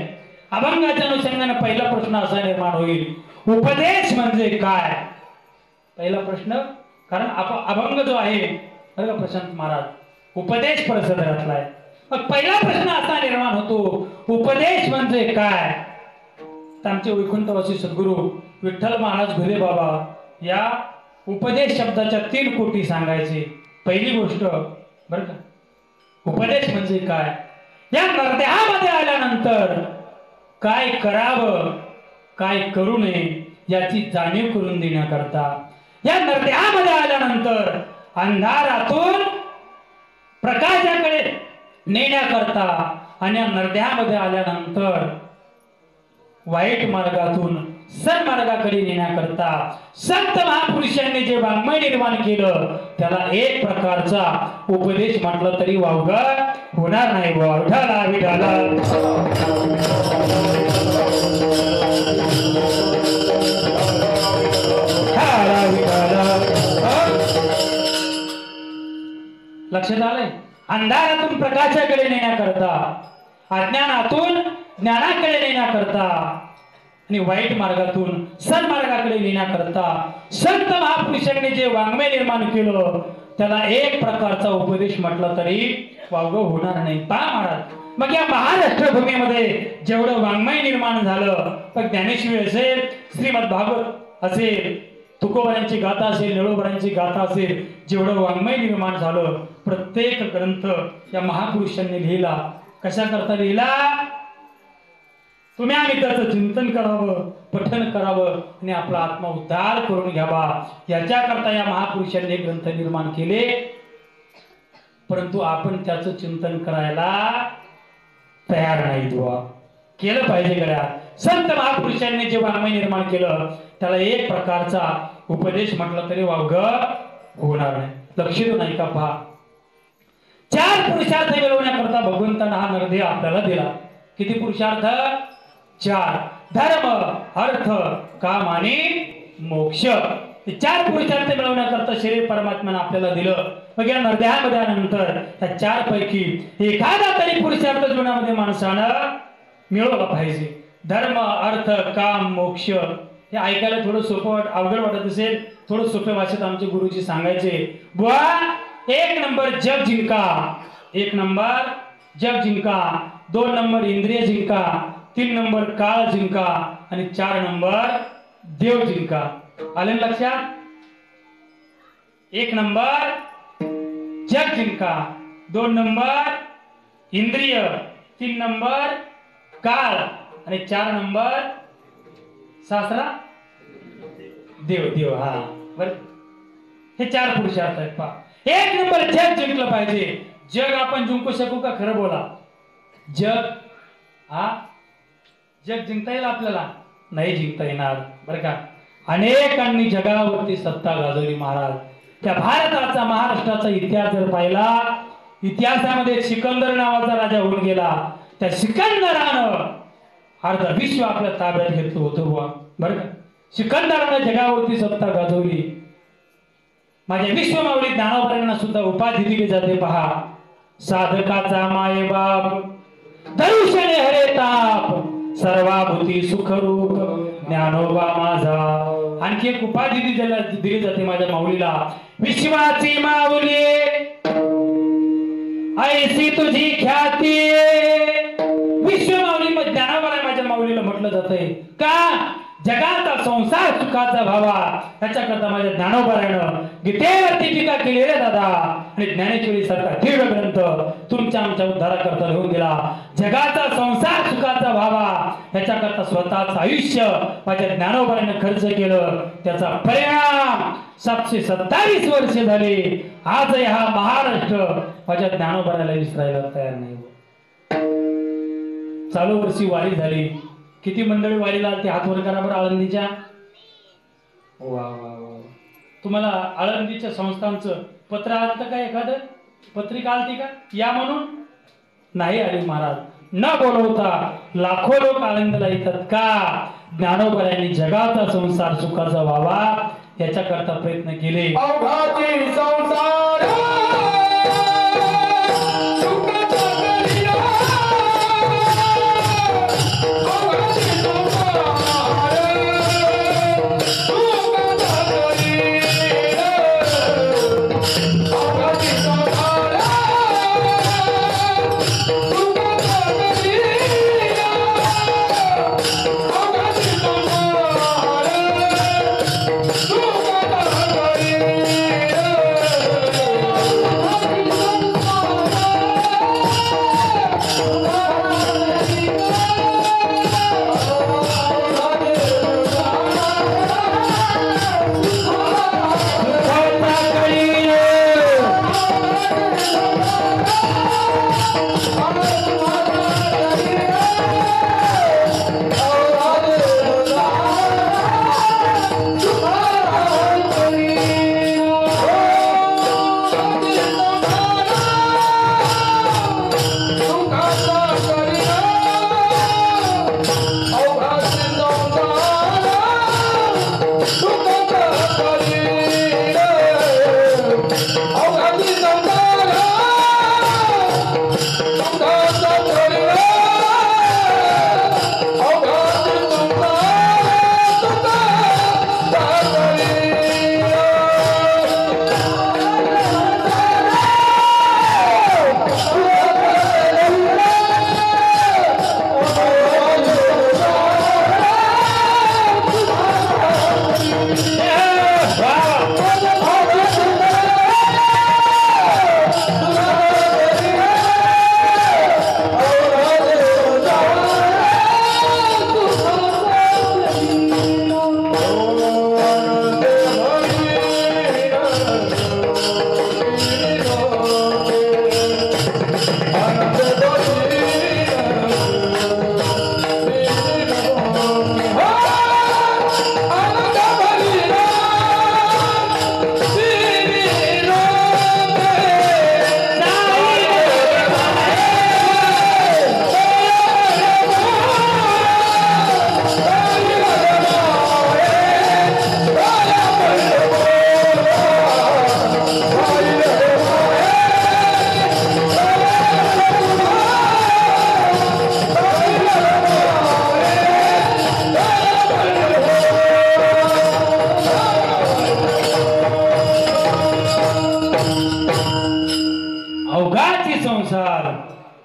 अभंगाच्या अनुषंगाने पहिला प्रश्न असा निर्माण होईल उपदेश म्हणजे काय? पहिला प्रश्न. कारण अभंग जो आहे बरं का प्रशांत महाराज उपदेश परिसरातला आहे. मग पहिला प्रश्न असा निर्माण होतो उपदेश म्हणजे काय? तर आमचे वैकुंठवासी सद्गुरु विठ्ठल महाराज घुले बाबा या उपदेश शब्दाच्या 3 कोटी सांगायचे. पहिली गोष्ट बरं का उपदेश म्हणजे काय? या नरदेहामध्ये आल्यानंतर काय करावं काय करू नये याची जाणीव करून देण्याकरता या नरदेहामध्ये आल्यानंतर अंधारातून प्रकाशाकडे नेण्याकरता आणि या नरदेहामध्ये आल्यानंतर वाईट मार्गातून सन्मार्गाकडे नेण्याकरता संत महापुरुषांनी जे वाङ्मय निर्माण केलं त्याला एक प्रकारचा उपदेश म्हटलं तरी वावगं होणार नाही. विठाला विठाला लक्षात आलंय? अंधारातून प्रकाशाकडे नेण्याकरता अज्ञानातून ज्ञानाकडे नेण्याकरता आणि वाईट मार्गातून सन्मार्गाकडे नेण्याकरता संत महापुरुषांनी जे वाङ्मय निर्माण केलं त्याला एक प्रकारचा उपदेश म्हटला तरी वावगं होणार नाही. पहा महाराज मग या महाराष्ट्र भूमीमध्ये जेवढं वाङ्मय निर्माण झालं पण ज्ञानेश्वरी असेल श्रीमद भागवत असेल तुकोबरांची गाथा असेल निळोबरांची गाथा असेल जेवढं वाङ्मय निर्माण झालं प्रत्येक ग्रंथ या महापुरुषांनी लिहिला. कशा करता लिहिला? तुम्ही आम्ही त्याचं चिंतन करावं पठन करावं आणि आपला आत्मा उद्धार करून घ्यावा याच्याकरता या महापुरुषांनी ग्रंथ निर्माण केले. परंतु आपण त्याचं चिंतन करायला तयार नाही. दुआ केलं पाहिजे गड्या. संत महापुरुषांनी जे वाङ्मय निर्माण केलं त्याला एक प्रकारचा उपदेश म्हटलं तरी वावगं होणार नाही. लक्ष देऊ नाही का? पहा 4 पुरुषार्थ मिळवण्याकरता भगवंतानं हा नरदेह आपल्याला दिला. किती पुरुषार्थ? 4. धर्म अर्थ काम आणि मोक्ष. 4 पुरुषार्थ मिळवण्याकरता शरीर परमात्म्याने आपल्याला दिलं. मग या नरदेहामध्ये आल्यानंतर त्या 4 पैकी एखादा तरी पुरुषार्थ जीवनामध्ये माणसानं मिळवला पाहिजे. धर्म अर्थ काम मोक्ष हे ऐकायला थोडं सोपं अवघड वाटत असेल. थोडं सोप्या भाषेत आमचे गुरुजी सांगायचे बुवा 1 नंबर जग जिंका. 1 नंबर जग जिंका. 2 नंबर इंद्रिय जिंका. 3 नंबर काळ जिंका आणि 4 नंबर देव जिंका. आले लक्षात? 1 नंबर जग जिंका. 2 नंबर इंद्रिय. 3 नंबर काळ आणि 4 नंबर सासरा देव. देव हा बर हे 4 पुरुषार्थ आहेत. पहा 1 नंबर जग जिंकलं पाहिजे. जग आपण जिंकू शकू का? खरं बोला. जग हा जग जिंकता येईल आपल्याला? नाही जिंकता येणार बरं का. अनेकांनी जगावरती सत्ता गाजवली महाराज. त्या भारताचा महाराष्ट्राचा इतिहास जर पाहिला, इतिहासामध्ये सिकंदर नावाचा राजा होऊन गेला. त्या सिकंदरानं अर्ध विश्व आपल्या ताब्यात घेतलं होतं बरं का. सिकंदरानं जगावरती सत्ता गाजवली. माझ्या विश्वमावली ज्ञानोबांना सुद्धा उपाधी दिली जाते पहा. साधकाचा मायबाप दर्शने हरे ताप, सर्वाभूती सुखरूप ज्ञानोबा माझा. आणखी एक उपाधी दिली जाते माझ्या माऊलीला, विश्वाची माऊली ऐसी तुझी ख्याती. विश्वमाऊली मध्ये ज्ञानोबा माझ्या माऊलीला म्हटलं जातंय का? जगाचा संसार सुखाचा व्हावा याच्याकरता माझ्या ज्ञानोबारायनं गीतेवरती टीका केली रे दादा. आणि ज्ञानेश्वरी सारखा दीर्घ ग्रंथ तुमच्या आमच्या उद्धाराकरता लिहून दिला. जगाचा संसार सुखाचा व्हावा याच्याकरता स्वतःचं आयुष्य माझ्या ज्ञानोबारायनं खर्च केलं. त्याचा परिणाम 727 वर्षे झाली. आज हा महाराष्ट्र माझ्या ज्ञानोबारायला विसरायला तयार नाही. चालू वर्षी वारी झाली. किती मंडळी वारीला ते हात वर करा बरं आळंदीच्या. वा वा वा. तुम्हाला आळंदीच्या संस्थांचं पत्र आलं का? एखादं पत्रिका आलती का या म्हणून? नाही आली महाराज. न बोलवता लाखो लोक आळंदीला येतात का? ज्ञानोबांनी जगाचा संसार सुखाचा व्हावा याच्याकरता प्रयत्न केले.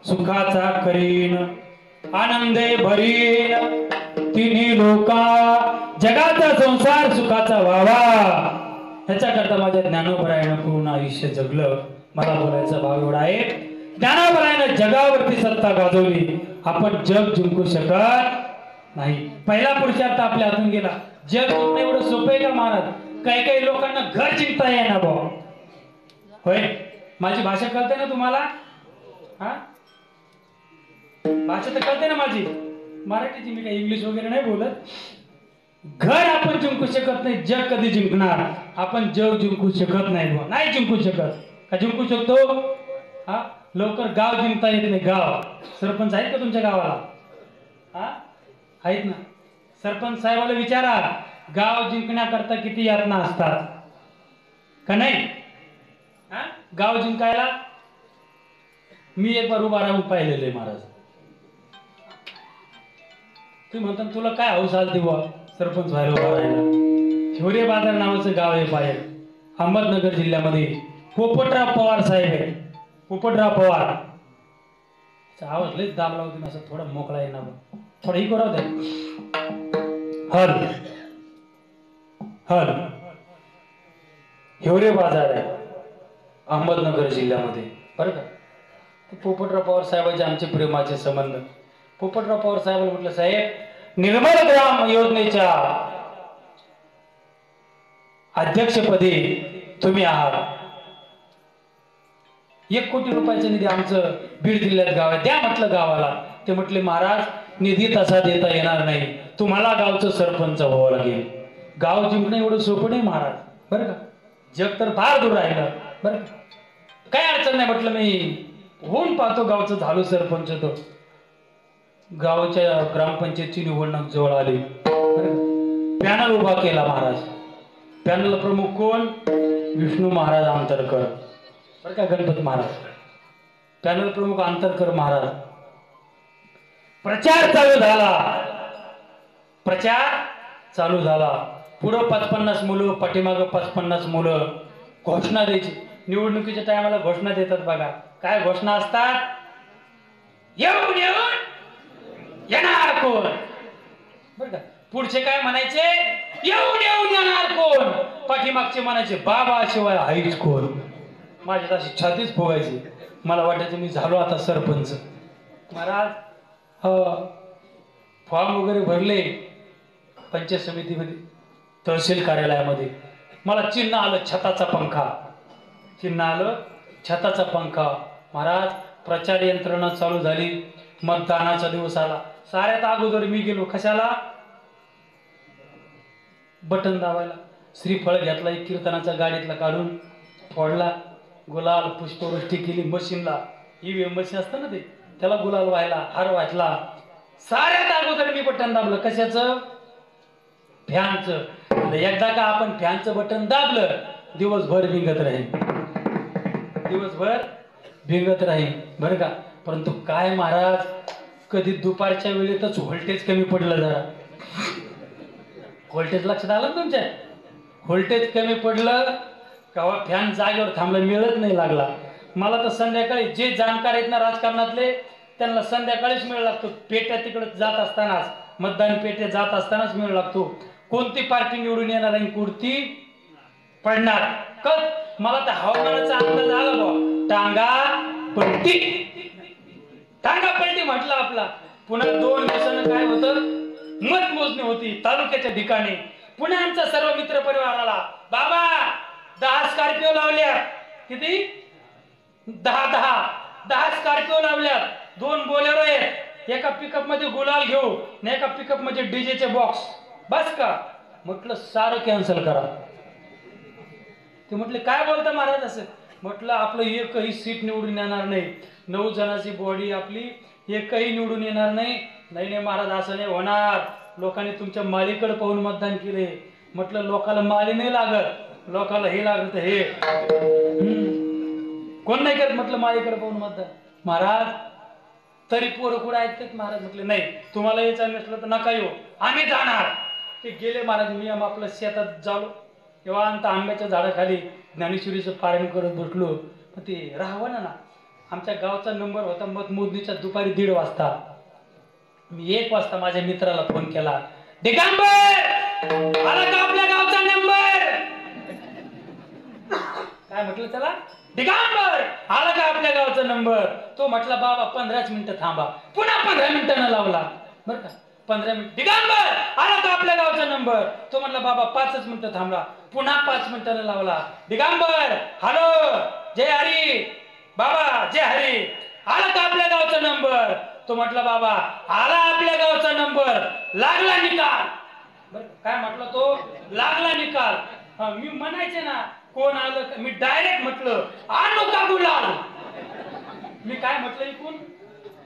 सुखाचा करीन आनंदे भरीन तिन्ही लोका जगाचा संसार सुखाचा व्हावा ह्याच्याकरता माझ्या ज्ञानोबरायानं पूर्ण आयुष्य जगलं. मला बोलायचा भाव एवढा आहे, ज्ञानोबरायानं जगावरती सत्ता गाजवली. आपण जग जिंकू शकत नाही. पहिला पुरुषार्थ आपल्या हातून गेला. जग जिंकणं एवढं सोपं आहे का महाराज? काही काही लोकांना घर जिंकता येईना भाऊ. होय, माझी भाषा कळते ना तुम्हाला? हा, भाषा तर कळते ना माझी? मराठीची मी काही इंग्लिश वगैरे नाही बोलत. घर आपण जिंकू शकत नाही, जग कधी जिंकणार? आपण जग जिंकू शकत नाही, नाही जिंकू शकत. का जिंकू शकतो? हा, लवकर गाव जिंकता येत नाही. गाव सरपंच आहेत का तुमच्या गावाला? हा, आहेत ना. सरपंच साहेबाला विचारा, गाव जिंकण्याकरता किती यातना असतात का नाही? हा, गाव जिंकायला मी एक बार उभा राहून पाहिलेले महाराज. तुम्ही म्हणता तुला काय हौस आली बुवा सरपंच व्हायला उभा राहायला? हिवरे बाजार नावाचं गाव आहे बाहेर अहमदनगर जिल्ह्यामध्ये. पोपटराव पवार साहेब आहे. पोपटराव पवार. आवाज लईच दाबला होती, असं थोडा मोकळा आहे ना, थोडा ही करा द्या. हल हल हिवरे बाजार आहे अहमदनगर जिल्ह्यामध्ये, बरं का. पोपटराव पवार साहेबांचे आमचे प्रेमाचे संबंध. पोपटराव पवार साहेबांना म्हटलं, साहेब निर्मल ग्राम योजनेच्या अध्यक्षपदी तुम्ही आहात. 1 कोटी रुपयाचा निधी आमचं बीड जिल्ह्यात गाव आहे, द्या म्हटलं गावाला. ते म्हटले, महाराज निधी तसा देता येणार नाही, तुम्हाला गावचं सरपंच व्हावं लागेल. गाव जिंकणं एवढं सोपं नाही महाराज, बरं का. जग तर फार दूर राहिलं, बरं का. काय अडचण नाही म्हटलं, मी होऊन पाहतो गावचं, झालो सरपंच. तो गावाच्या ग्रामपंचायतची निवडणूक जवळ आली, पॅनल उभा केला महाराज. पॅनल प्रमुख कोण? विष्णू महाराज आंतरकर, बरं का, गणपती महाराज. पॅनल प्रमुख आंतरकर महाराज. प्रचार चालू झाला, प्रचार चालू झाला. पुढं 50-50 मुलं, पाठीमागं 50-50 मुलं. घोषणा द्यायची. निवडणुकीच्या टायमाला घोषणा देतात बघा. काय घोषणा असतात? येऊन येऊन येणार कोण, बरं का. पुढचे काय म्हणायचे? येऊन येऊन येणार कोण. पाठीमागचे म्हणायचे बाबा शिवाय आईच कोण. माझ्या अशी छातीच फुगायची. मला वाटायचं मी झालो आता सरपंच. महाराज फॉर्म वगैरे भरले पंचायत समितीमध्ये, तहसील कार्यालयामध्ये. मला चिन्ह आलं छताचा पंखा. चिन्ह आलं छताचा पंखा. महाराज प्रचार यंत्रणा चालू झाली. मतदानाचा दिवस आला. साऱ्यात अगोदर मी गेलो. कशाला? बटन दाबायला. श्रीफळ घेतला, एक कीर्तनाचा गाडीतला काढून फोडला, गुलाल पुष्पवृष्टी केली मशीनला. ईव्हीएम मशीन असतं ना ते, त्याला गुलाल व्हायला, हार वाटला. साऱ्यात अगोदर मी बटन दाबलं. कशाचं? फॅनचं. एकदा का आपण फॅनचं बटन दाबलं, दिवसभर भिंगत राहील, दिवसभर भिंगत राहील, बरं का. परंतु काय महाराज, कधी दुपारच्या वेळेतच व्होल्टेज कमी पडलं. जरा व्होल्टेज लक्षात आलं ना तुमच्या? व्होल्टेज कमी पडलं का फॅन जागेवर थांबला, मिळत नाही लागला. मला तर संध्याकाळी जे जाणकार आहेत ना राजकारणातले, त्यांना संध्याकाळीच मिळ लागतो. पेट्या तिकडे जात असतानाच, मतदान पेट्या जात असतानाच मिळ लागतो. कोणती पार्टी निवडून येणार आणि कोणती पडणार. मला तर हवामानाचा अंदाज आला बा. टांगा पलटी, टांगा पलटी म्हटलं आपला. पुन्हा 2 दिवसानं काय होतं? मतमोजणी होती तालुक्याच्या ठिकाणी. पुन्हा आमचा सर्व मित्र परिवार आला. बाबा 10 स्कॉर्पिओ लावल्या. किती? 10 स्कॉर्पिओ लावल्यात. 2 बोलेरो आहेत. एका पिकअप मध्ये गुलाल घेऊ आणि एका पिकअप मध्ये डीजेचे बॉक्स. बस का? म्हटलं सारं कॅन्सल करा. ते म्हटले काय बोलता महाराज असं? म्हटलं आपलं एकही सीट निवडून येणार नाही. 9 जणांची बॉडी आपली, एकही निवडून येणार नाही. नाही महाराज, असं नाही होणार. लोकांनी तुमच्या मालीकडे पाहून मतदान केले. म्हटलं लोकाला माली नाही लागत, लोकाला हे लागत. हे कोण नाही करत म्हटलं मालीकडे पाहून मतदान. महाराज तरी पोरं कुठं ऐकतात महाराज. म्हटले नाही, तुम्हाला यायचं नसलं तर नका येऊ, आम्ही जाणार. ते गेले महाराज. मी आपल्या शेतात झालो तेव्हा आंब्याच्या झाडाखाली ज्ञानेश्वरीचं पारायण करत बसलो. पण ते राहावं ना. आमच्या गावचा नंबर होता मतमोजणीचा दुपारी 1:30 वाजता. मी 1 वाजता माझ्या मित्राला फोन केला. दिगंबर आला का आपल्या गावचा नंबर? काय म्हटलं त्याला? दिगंबर आला का आपल्या गावचा नंबर? तो म्हटला बाबा 15 मिनिटं थांबा. पुन्हा 15 मिनिटांना लावला, बरं का. 15 मिनिट. दिगंबर आला का आपल्या गावचा नंबर? तो म्हटला बाबा 5 मिनिटं थांबला. पुन्हा 5 मिनिटांना लावला. दिगंबर हॅलो, जय हरी बाबा, जय हरी. आला का आपल्या गावचा नंबर? तो म्हटला बाबा आला आपल्या गावचा नंबर, लागला निकाल. बरं काय म्हटलं तो, लागला निकाल. मी म्हणायचे ना कोण आलं, मी डायरेक्ट म्हटलं आणू का गुलाल. मी काय म्हटलं इकून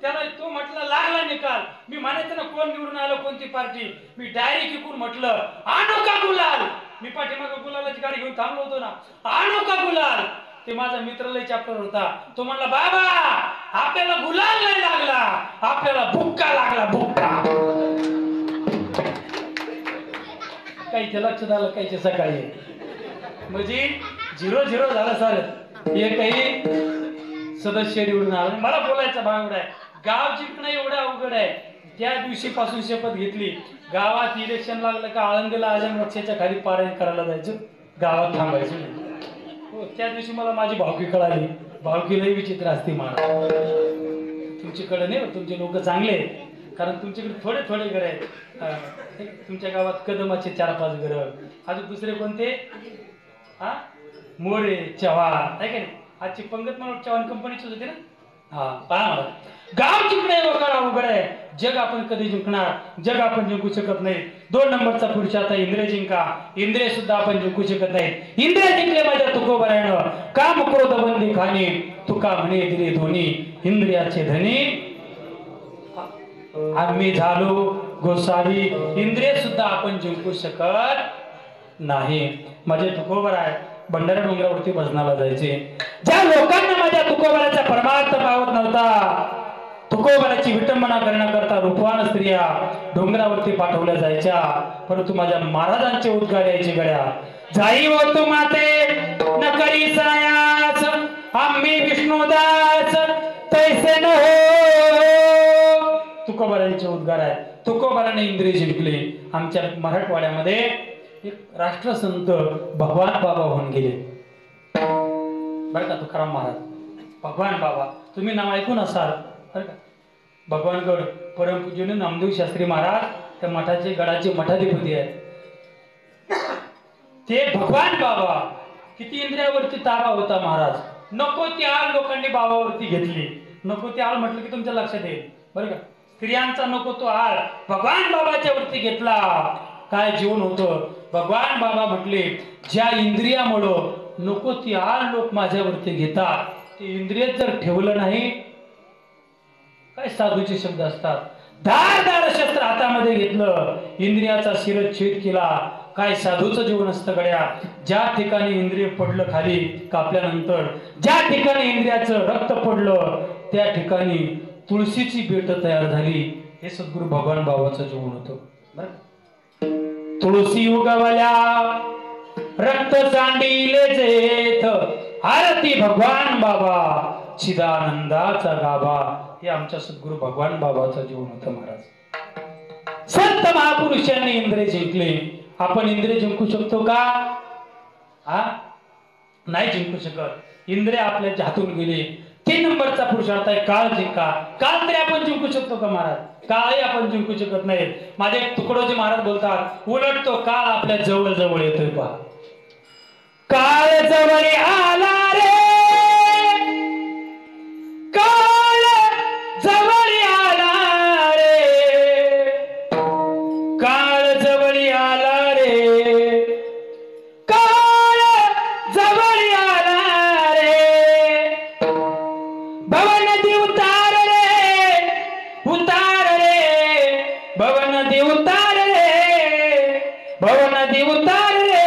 त्याला, तो म्हटलं लागला निकाल. मी म्हणायचं ना कोण निवडून आलं कोणती पार्टी, मी डायरेक्ट इकून म्हटलं आणू का गुलाल. मी पाठीमागे गुलालाची गाडी घेऊन थांबलो होतो ना, आणू का गुलाल. ते माझा मित्र लय चॅप्टर होता, तो म्हणला बाबा आपल्याला गुलाल नाही लागला, आपल्याला भुक्का लागला, भुक्का. काहीच्या लक्षात आलं, काहीच्या सकाळी. म्हणजे 0-0 झाला सर. हे काही सदस्य निवडून आला. मला बोलायचा भाग एवढा आहे, गाव जिंकणं एवढं अवघड आहे. त्या दिवशीपासून शपथ घेतली, गावात इलेक्शन लागलं का आळंदीला आजम वृक्षाच्या खाली पारायण करायला जायचं, गावात थांबायचं नाही. हो, त्या दिवशी मला माझी भावकी कळाली. भावकी लई विचित्र असते महाराज. तुमच्याकडे नाही, तुमचे लोक चांगले आहेत, कारण तुमच्याकडे थोडे थोडे घर आहेत. तुमच्या गावात कदमाचे 4-5 घर, अजून दुसरे कोणते, हा मोरे चव्हाण आहे का नाही. आजची पंगत म्हणून चव्हाण कंपनीचीच होती ना. हा पहा मला, गाव जिंकणे अवघड आहे. जग आपण कधी जिंकणार, जग आपण जिंकू शकत नाही. 2 नंबरचा पुरुष आता इंद्रिय जिंका, इंद्रिय सुद्धा आपण जिंकू शकत नाही. इंद्रिय जिंकले माझ्या तुकोबरायण, काम क्रोध बंदी खाणी, तुका म्हणे दिले दोन्ही इंद्रियाचे धनी. आम्ही झालो गोसावी, इंद्रिय सुद्धा आपण जिंकू शकत नाही. माझे तुकोबराय भंडारा डोंगरावरती भजनाला जायचे. ज्या लोकांना माझ्या तुकोबराचा परमार्थ पावत नव्हता, तुकोबराची विटंबना करण्याकरता रूपवान स्त्रिया डोंगरावरती पाठवल्या जायच्या, परंतु माझ्या महाराजांचे उद्गार यायचे गड्या. जाई हो तू माते न करी सायास, आम्ही विष्णुदास तैसे न हो. तुकोबराचे उद्गार आहे. तुकोबराने इंद्रिय जिंकले. आमच्या मराठवाड्यामध्ये एक राष्ट्रसंत भगवान बाबा होऊन गेले बरं का, तुकाराम महाराज. भगवान बाबा तुम्ही नाव ऐकून असाल बरं का. भगवानगड परमपूज्य नामदेव शास्त्री महाराज त्या मठाचे गडाचे मठाधिपती आहेत. ते भगवान बाबा किती इंद्रियावरती ताबा होता महाराज. नको ती आळ लोकांनी बाबावरती घेतली. नको ती आळ म्हटलं की तुमच्या लक्षात येईल बरं का. स्त्रियांचा नको तो आळ भगवान बाबाच्या वरती घेतला. काय जीवन होतं. भगवान बाबा म्हटले ज्या इंद्रियामुळं नको ती आळ लोक माझ्यावरती घेतात, ते इंद्रिय जर ठेवलं नाही, काय साधूचे शब्द असतात, धारदार शस्त्र हातामध्ये घेतलं, इंद्रियाचा शिरच्छेद केला, काय साधूचं जीवन असतं गड्या. ज्या ठिकाणी इंद्रिय पडलं खाली कापल्यानंतर, ज्या ठिकाणी इंद्रियाचं रक्त पडलं, त्या ठिकाणी तुळशीची बेट तयार झाली. हे सद्गुरू भगवान बाबाचं जीवन होतं बरं. तुळशी उगवल्या रक्त सांडिले जेथ, आरती भगवान बाबा चिदानंदाचा गाभा. हे आमच्या सद्गुरू भगवान बाबाचं जीवन होतं महाराज. संत महापुरुषांनी इंद्रिय जिंकले. आपण इंद्रिय जिंकू शकतो का? हा नाही जिंकू शकत. इंद्रिय आपल्या हातून गेले. 3 नंबरचा पुरुषार्थ आहे काळ जिंका. काळ तरी आपण जिंकू शकतो का महाराज? काळही आपण जिंकू शकत नाही. माझे तुकडोजी महाराज बोलतात उलट तो काळ आपल्या जवळ जवळ येतोय पहा. काळ जवळ आला रे, काळ जवळ आला रे, काळ जवळ आला रे, काळ जवळ आला रे. भवन नदी उतार रे, उतार रे, भवन नदी उतार रे, भवन नदी उतार रे.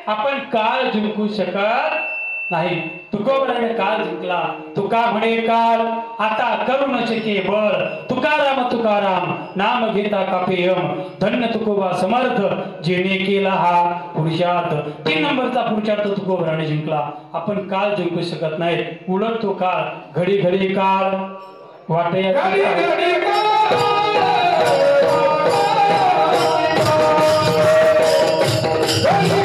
आपण काळ जिंकू शकत नाही. तुकोबराने काळ जिंकला. तुका म्हणे काळ आता करू न शके बळ, तुकाराम तुकाराम नाम घेता कापेयम. धन्य तुकोबा समर्थ जेणे केला हा पुरुषार्थ. 3 नंबरचा पुरुषार्थ तुकोबराने जिंकला. आपण काळ जिंकू शकत नाही. उलट तो काळ घडी घडी काळ वाटे Oh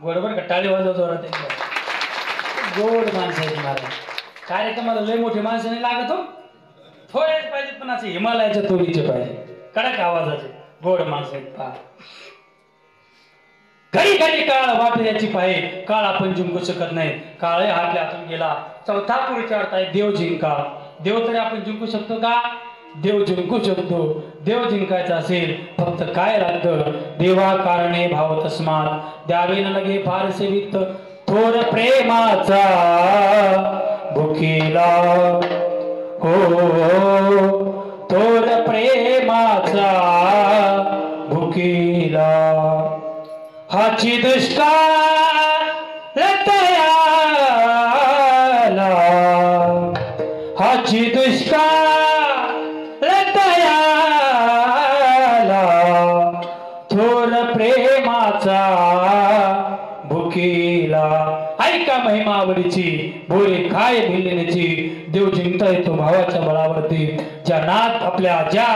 बरोबर का टाळी वाजव जोरात एकदम. गोड माणसं आहेत महाराज. कार्यक्रमाला लय मोठी माणसं नाही लागत हो, थोडेच पाहिजे पण असे हिमालयाच्या तोडीचे पाहिजे, कडक आवाजाचे गोड माणसं आहेत. पहा घडी घडी काळ वाट याची पाहिजे, काळ आपण जिंकू शकत नाही, काळ आपल्या हातून गेला. चौथा पुढचा अर्थ आहे देव जिंका. देव तरी आपण जिंकू शकतो का? देव जिंकू शकतो. देव जिंकायचा असेल फक्त काय लागतं? देवा कारणे भाव तस्मात द्यावे न लगे फार सेवित थोर प्रेमाचा भुकेला हो, थोर प्रेमाचा भुकेला. हाची दुष्काळ तयाला, हाची दुष्काळ तयाला थोर प्रेमाचा भुकेला. ऐका महिमावलीची बोले काय भिल्लेची, देव जिंकता येतो भावाच्या बळावरती. ज्या नाथ आपल्या ज्या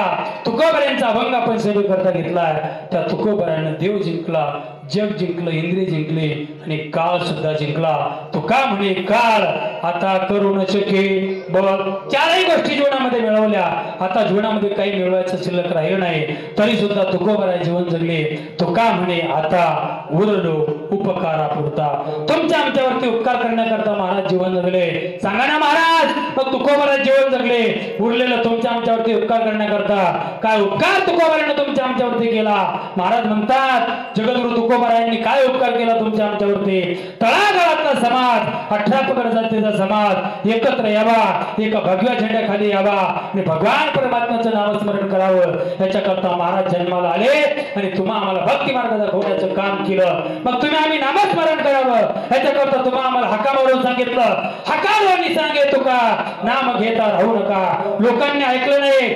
तुकोबऱ्यांचा अभंग आपण सेवे करता घेतलाय त्या तुकोबऱ्यानं देव जिंकला, जग जिंकलं, इंद्रिय जिंकले आणि काळ सुद्धा जिंकला. तुका म्हणे काळ आता करू न शके बघ. चारही गोष्टी जीवनामध्ये मिळवल्या, आता जीवनामध्ये काही मिळवायचं शिल्लक राहिलं नाही, तरी सुद्धा तुकोबराय जीवन जगले. तुका म्हणे आता उरलो उपकारापुरता. तुमच्या आमच्यावरती उपकार करण्याकरता महाराज जीवन जगले. सांगा ना महाराज, मग तुकोबराय जीवन जगले, उरलेलं तुमच्या आमच्यावरती उपकार करण्याकरता. काय उपकार तुकोबरायने तुमच्या आमच्यावरती केला? महाराज म्हणतात जगद्गुरु तुकोबरायांनी काय उपकार केला तुमच्या आमच्यावरती? तळागाळातला समाज, 18 पगड जातीचा समाज एकत्र यावा, एका भगव्या झेंड्याखाली यावा आणि भगवान परमात्म्याचं नामस्मरण करावं, याच्याकरता महाराज जन्माला आले आणि तुम्हा आम्हाला भक्ती मार्ग दाखवण्याचं काम केलं. मग तुम्ही आम्ही नामस्मरण करावं याच्याकरता तुम्हा आम्हाला हाका मारून सांगितलं. हाकावरनी सांगे तुका नाम घेता राहू नका. लोकांनी ऐकलं नाही,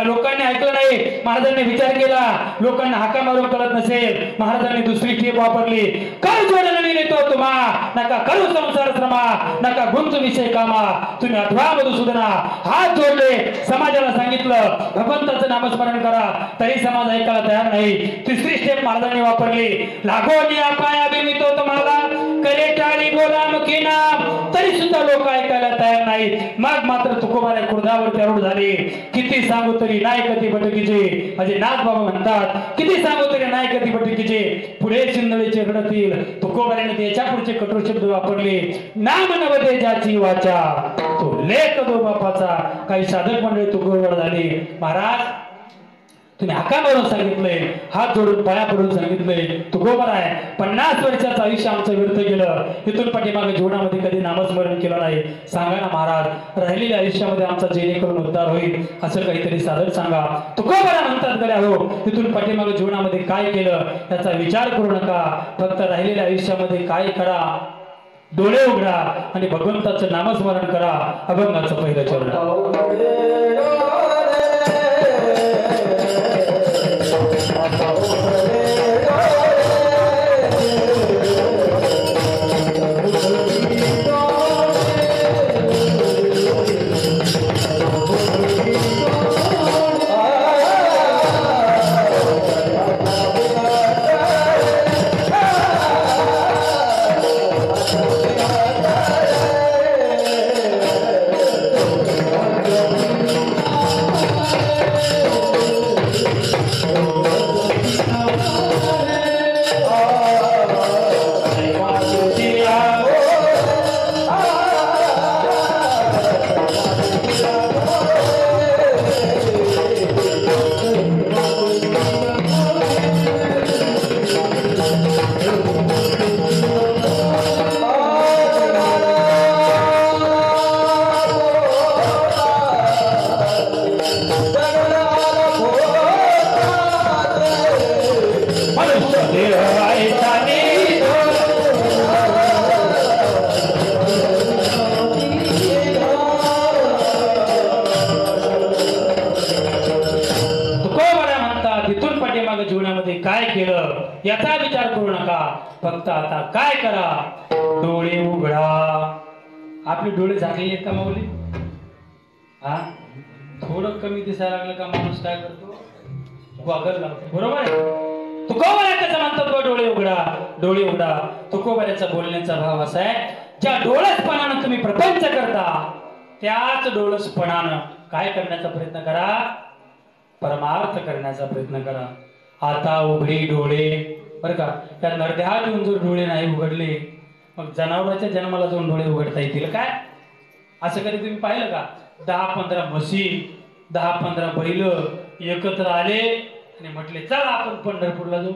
लोकांनी ऐकलं नाही. महाराजांनी विचार केला, लोकांना हाका मारून कळत नसेल, महाराजांनी दुसरी टीप वापरली. कर जोडलं मी नेतो तुम्हा, नका करू संसार श्रमा, नका गुंतू विषय कामा. तुम्ही अथवा मधुसूदना हात जोडले, समाजाला सांगितलं भगवंताचं नामस्मरण करा, तरी समाज ऐकायला तयार नाही. तिसरी स्टेप महाराजांनी वापरली, लागोनी पाया बिमितो तुम्हाला करे टाळी बोला मुखी नाम, तरी सुद्धा लोक ऐकायला तयार नाही. मग मात्र तुकोबाराय क्रोधावरती आरूढ झाले. किती सांगू तरी नाही कधी बटकीचे, म्हणजे नाथ बाबा म्हणतात किती सांगू तरी नाही कधी बटकीचे. पुढे चिंदळीचे रडतील. तुकोबाराने त्याच्या पुढचे कठोर शब्द वापरले, नाम नवदे ज्याची वाचा तो लेख दो बापाचा. काही साधक मंडळी तुकोबार झाले. महाराज तुम्ही हाका मारून सांगितलंय, हात जोडून पाया पडून सांगितलंय, तुकोबाराय 50 वर्षाचं आयुष्य आमचं व्यर्थ गेलं, इथून पाठीमागे जीवनामध्ये कधी नामस्मरण केलं नाही. सांगा ना महाराज, राहिलेल्या आयुष्यामध्ये आमचा जेणेकरून उद्धार होईल असं काहीतरी साधन सांगा. तुकोबारा म्हणतात गड्या हो, इथून पाठीमागे जीवनामध्ये काय केलं याचा विचार करू नका, फक्त राहिलेल्या आयुष्यामध्ये काय करा, डोळे उघडा आणि भगवंताचं नामस्मरण करा. अभंगाचं पहिलं चरण. जीवनामध्ये काय केलं याचा विचार करू नका, फक्त आता काय करा, डोळे उघडा. आपले डोळे झाकले आहेत का माऊली? हा, थोडं कमी दिसायला लागलं का माणूस काय करतो? वागत लागतो. बरोबर आहे. तुकोबऱ्या कसं म्हणतात बा, डोळे उघडा डोळे उघडा. तुकोबऱ्याचा बोलण्याचा भाव असा आहे, ज्या डोळसपणानं तुम्ही प्रपंच करता त्याच डोळसपणानं काय करण्याचा प्रयत्न करा, परमार्थ करण्याचा प्रयत्न करा. आता उघडी डोळे बरं का. त्या नरदेहात येऊन जर डोळे नाही उघडले मग जनावरांच्या जन्माला जाऊन डोळे उघडता येतील काय? असं कधी तुम्ही पाहिलं का? 10-15 म्हशी 10-15 बैल एकत्र आले आणि म्हटले चला आपण पंढरपूरला जाऊ.